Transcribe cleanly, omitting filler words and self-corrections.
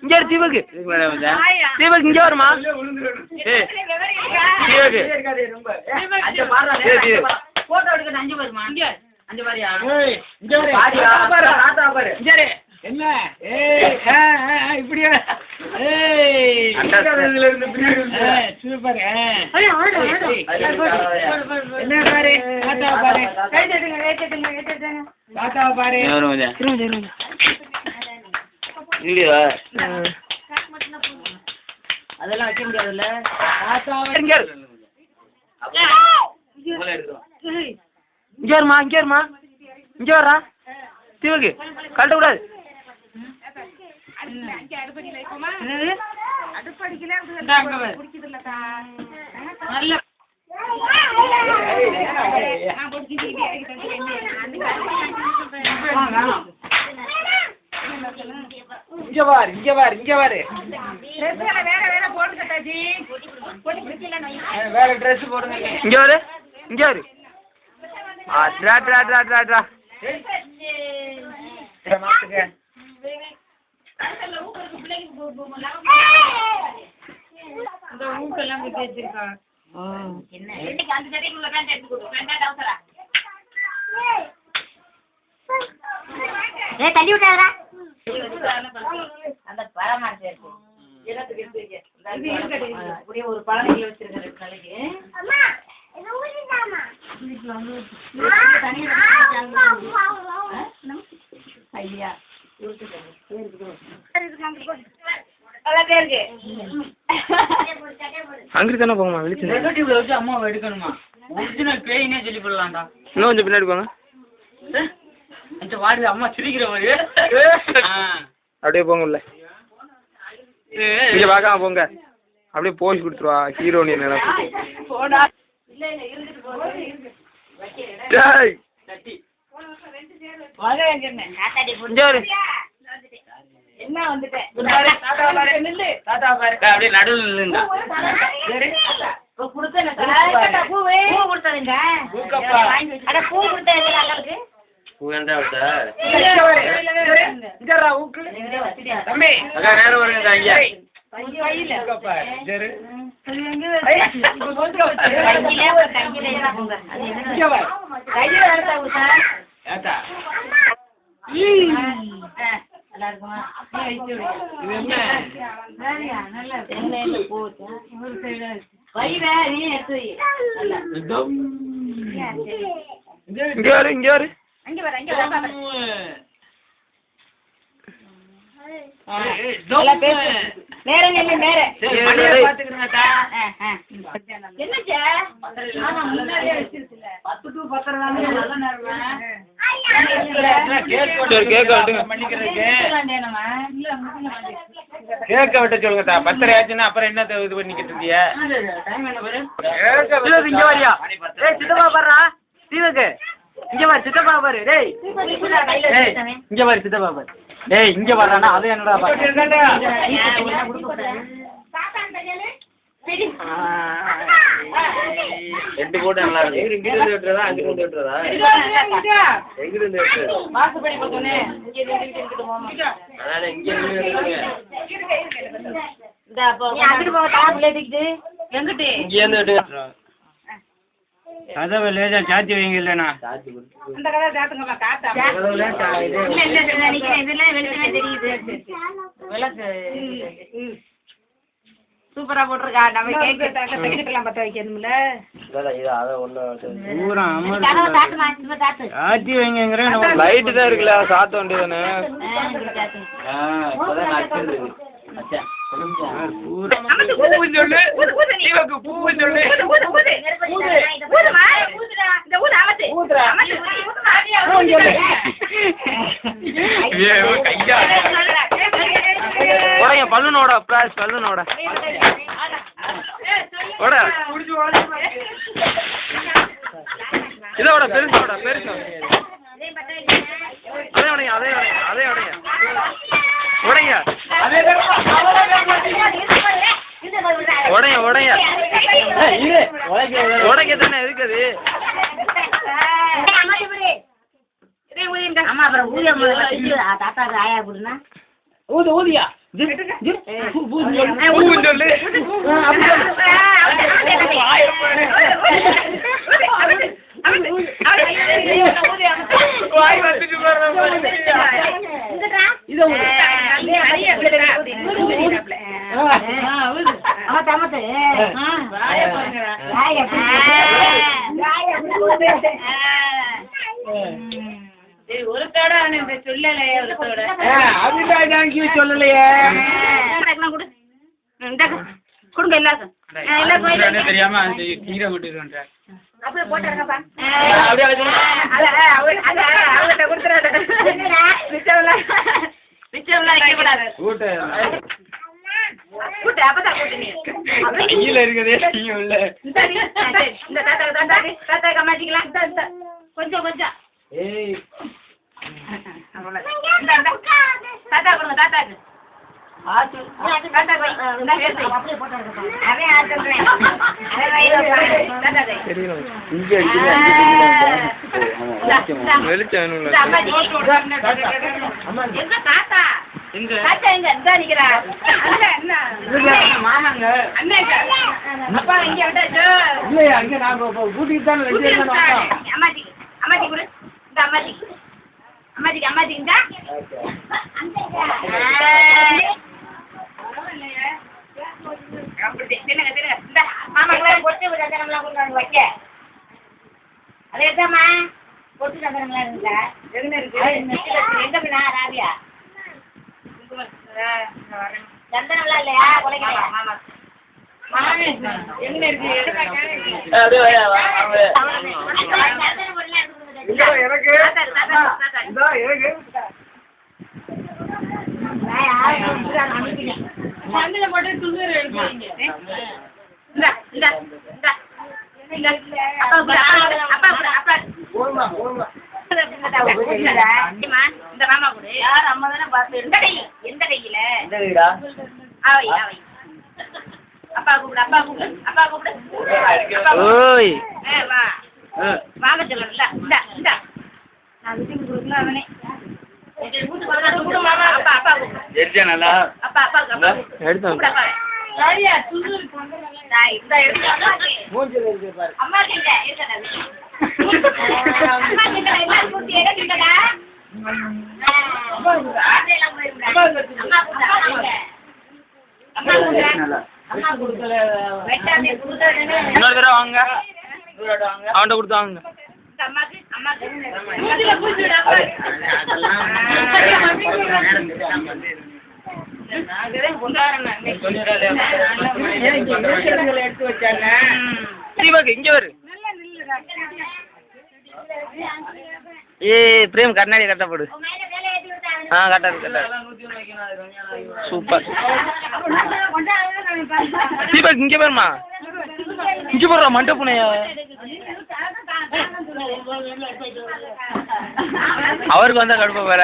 இங்கே தீபக்கு தீபக் இங்கே வருமா தீபக்கு போட்டோ எடுக்க 5 வருமா 5 வரியா என்ன இப்படியா சூப்பர் என்ன பாரு தாத்தா பாரு அதெல்லாம் வைக்க முடியாதுல்ல இங்கே வருமா இங்கே வர்றா தீபக்கு கழட்ட கூடாது இங்க பாரு வேற ட்ரெஸ் போடுங்க இங்க வரு ஊக்கெல்லாம் விட்டு வச்சிருக்கா தள்ளி விட்டாரா அந்த பழமாட்டு ஒரு பழனில வச்சிருக்க 2 நாளைக்கு ஐயா அங்கிட்டு தானே போங்கம்மா வெளிச்சு நெகட்டிவ்ல வச்சு அம்மாவை எடுக்கணுமா ஒரிஜினல் பேயினே சொல்லி போடலாம்டா இன்னும் கொஞ்சம் பின்னாடி போங்க அந்த வாடி அம்மா சிரிக்கிற மாதிரி அப்படியே போங்க உள்ள இங்க பார்க்காம போங்க அப்படியே போஸ்ட் கொடுத்துருவா ஹீரோ நீ நினைப்பு என்ன வந்துட்டேன் தாத்தா பாரு அப்படியே நடுவில் நில்லுங்க கேக்க விட்ட சொல்லுங்க பத்தரை ஆச்சுன்னா அப்புறம் என்ன இது பண்ணிக்கிட்டு இருக்கிய இங்க வரியா சித்தப்பா பாருடா தீபக்கு இங்க பாரு சித்தப்பா பாரு டேய் இங்க பாரு சித்தப்பா பாரு டேய் இங்க வர்றானா அது என்னடா ரெண்டு போட்டு நல்லா இருக்கு இங்க இருந்து வெட்டுறதா அங்க இருந்து வெட்டுறதா எங்க இருந்து வெட்டுறது வாசப்படி போறனே இங்க இருந்து அதனால இங்க இருந்து வெட்டுங்க இந்த அப்ப அங்க போக டாப்ல ஏத்திட்டு எங்கடி இங்க இருந்து வெட்டுங்க கதவை லேஜா சாத்தி வைங்க இல்லனா சாத்தி அந்த கதவை சாத்துங்கப்பா காத்தா இல்ல நினைக்கிறேன் இதெல்லாம் வெளிச்சமே தெரியுது விளக்கு சூப்பரா போட்டுருக்கா நம்ம கேக் தட்டிக்கலாம் பத்த வைக்கணும்ல இல்ல இது அத ஒண்ணு பூரா அமர் சாத்தி வைங்கங்கறேன் லைட் தான் இருக்குல சாத்த வேண்டியதானே இப்போதான் நச்சது அச்சா பூரா பூ சொல்லு தீபக்கு பூ சொல்லு ஊதுமா இந்த ஊது ஆவதே ஊதுடா ஏ கையா ஓடங்க பல்லுனோட பிளாஸ் பல்லுனோட ஓட இதோட பெருசோட பெருசோ அதே உடைங்க உடைங்க உடைங்க உடைக்க தானே இருக்குது ஆமா அப்புறம் ஊதியா தாத்தா ஆயா போடுனா ஊதியா வாய் வந்துட்டு ஒருத்தோட சொல்லலையே ஒருத்தோட சொல்லலையே கொடுங்க எல்லாருக்கும் தெரியாம அந்த கீரை விட்டு அப்படியே போட்டாருங்கப்பா அப்படியே கொடுத்துறாரு மிச்சம்லாம் வைக்கக்கூடாது கூட்டு அப்பதான் கூட்டு கீழே இருக்குதே நீங்க உள்ள இந்த தாத்தா கம்மாட்டிக்கலாம் கொஞ்சம் கொஞ்சம் தாத்தா கொடுங்க தாத்தாக்கு அதேதாம்மா பொட்டு சந்தனம்லாம் இருக்குல்ல எங்க பண்ணா ராபியா சந்தனம்லாம் இல்லையா கொலைக்கலையா எங்க இருக்கு போட்டு துணிர் எடுப்பீங்க இந்த மாமா கூட யார் அம்மா தானே பார்த்து எந்த கையில அப்பா கூப்பிடு அப்பா கூப்பிடு அப்பா கூப்பிடு ஓய் வா வாங்க சொல்லல இந்த நான் வீட்டுக்கு கொடுக்கணும் அவனே மாமா அப்பா அப்பா கூப்பிடு நல்லா அப்பா அப்பா கூப்பிடு அப்பா சரியா துணூர் இந்த அம்மா கிட்ட அம்மா கிட்ட எல்லாம் கூட்டி எடுத்துட்டா இன்னொரு தடவை வாங்க அவன்கிட்ட கொடுத்து வாங்க இங்க வரு பிரேம் கண்ணாடி கட்டப்படு கட்டாது சூப்பர் தீபக் இங்க பாருமா இங்க போடுறா மண்டை புனைய அவருக்கு வந்தா கடுப்பா வேற